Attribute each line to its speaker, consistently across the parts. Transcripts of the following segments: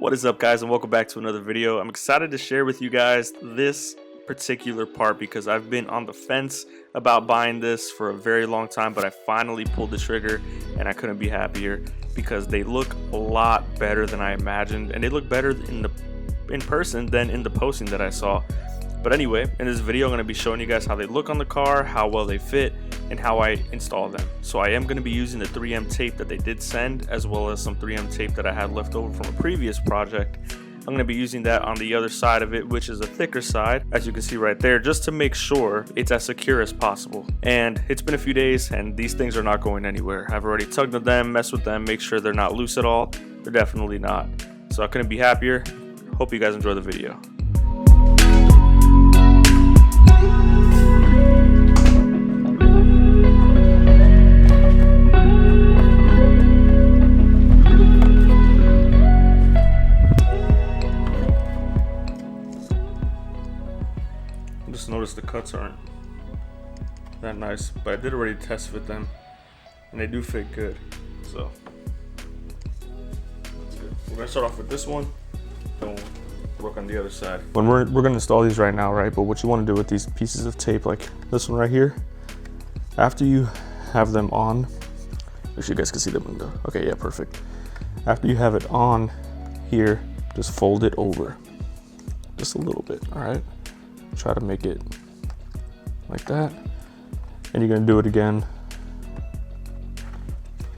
Speaker 1: What is up, guys, and welcome back to another video. I'm excited to share with you guys this particular part because I've been on the fence about buying this for a very long time, but I finally pulled the trigger and I couldn't be happier because they look a lot better than I imagined, and they look better in person than in the posting that I saw. But anyway, in this video I'm going to be showing you guys how they look on the car, how well they fit, and how I install them. So I am going to be using the 3M tape that they did send, as well as some 3M tape that I had left over from a previous project. I'm going to be using that on the other side of it, which is a thicker side, as you can see right there, just to make sure it's as secure as possible. And it's been a few days and these things are not going anywhere. I've already tugged at them, messed with them, make sure they're not loose at all. They're definitely not. So I couldn't be happier. Hope you guys enjoy the video. Just noticed the cuts aren't that nice, but I did already test fit them and they do fit good, so that's good. We're gonna start off with this one and we'll work on the other side. When we're gonna install these right now, right? But what you want to do with these pieces of tape, like this one right here, after you have them on, wish you guys could see the window. Okay, yeah, perfect. After you have it on here, just fold it over just a little bit. All right, try to make it like that, and you're gonna do it again.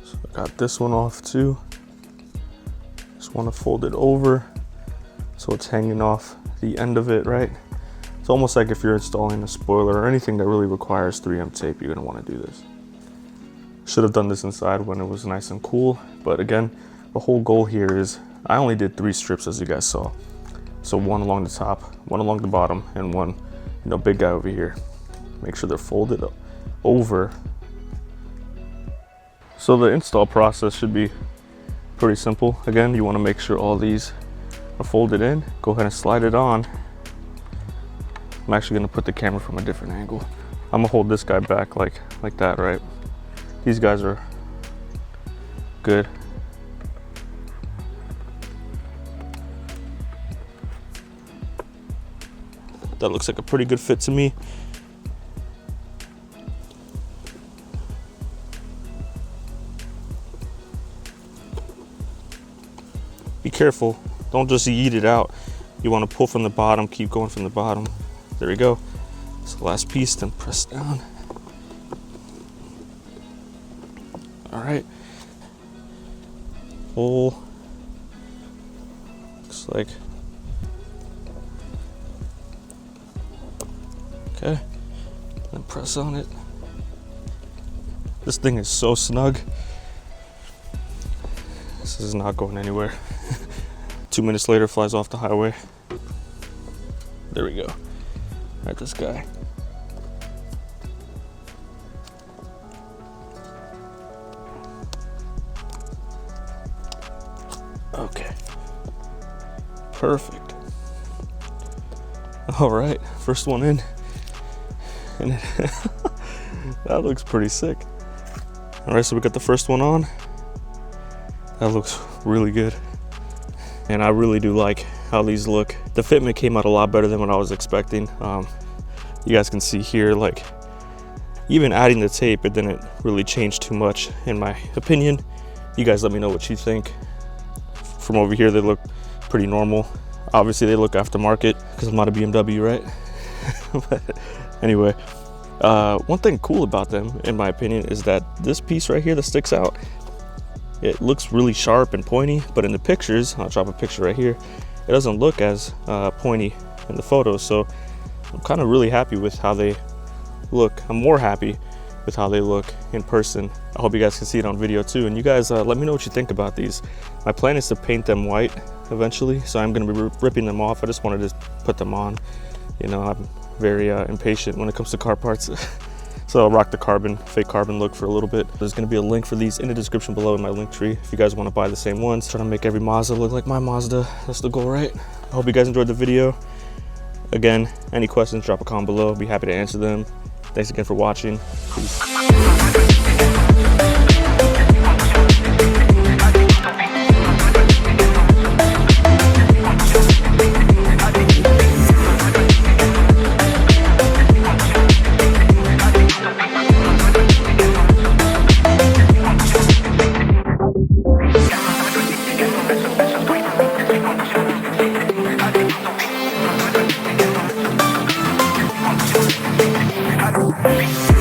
Speaker 1: So I got this one off too. Just want to fold it over so it's hanging off the end of it, right? It's almost like if you're installing a spoiler or anything that really requires 3M tape, you're gonna want to do this. Should have done this inside when it was nice and cool, but again, the whole goal here is I only did 3 strips, as you guys saw. So one along the top, one along the bottom, and one, big guy over here. Make sure they're folded over. So the install process should be pretty simple. Again, you want to make sure all these are folded in. Go ahead and slide it on. I'm actually going to put the camera from a different angle. I'm gonna hold this guy back like that, right? These guys are good. That looks like a pretty good fit to me. Be careful, don't just yeet it out. You want to pull from the bottom, keep going from the bottom. There we go. It's the last piece, then press down. All right. Hole. Looks like. Okay, then press on it. This thing is so snug. This is not going anywhere. 2 minutes later, flies off the highway. There we go. All right, this guy. Okay, perfect. All right, first one in. And that looks pretty sick. All right, so we got the first one on. That looks really good. And I really do like how these look. The fitment came out a lot better than what I was expecting. You guys can see here, like even adding the tape, it didn't really change too much in my opinion. You guys let me know what you think. From over here, they look pretty normal. Obviously they look aftermarket because I'm not a BMW, right? But anyway, one thing cool about them, in my opinion, is that this piece right here that sticks out, it looks really sharp and pointy, but in the pictures, I'll drop a picture right here, it doesn't look as pointy in the photos. So I'm kind of really happy with how they look. I'm more happy with how they look in person. I hope you guys can see it on video too. And you guys, let me know what you think about these. My plan is to paint them white eventually, so I'm going to be ripping them off. I just wanted to put them on. I'm very impatient when it comes to car parts. So I'll rock the fake carbon look for a little bit. There's gonna be a link for these in the description below in my link tree if you guys wanna buy the same ones. Trying to make every Mazda look like my Mazda. That's the goal, right? I hope you guys enjoyed the video. Again, any questions, drop a comment below. I'll be happy to answer them. Thanks again for watching. Peace.
Speaker 2: Peace.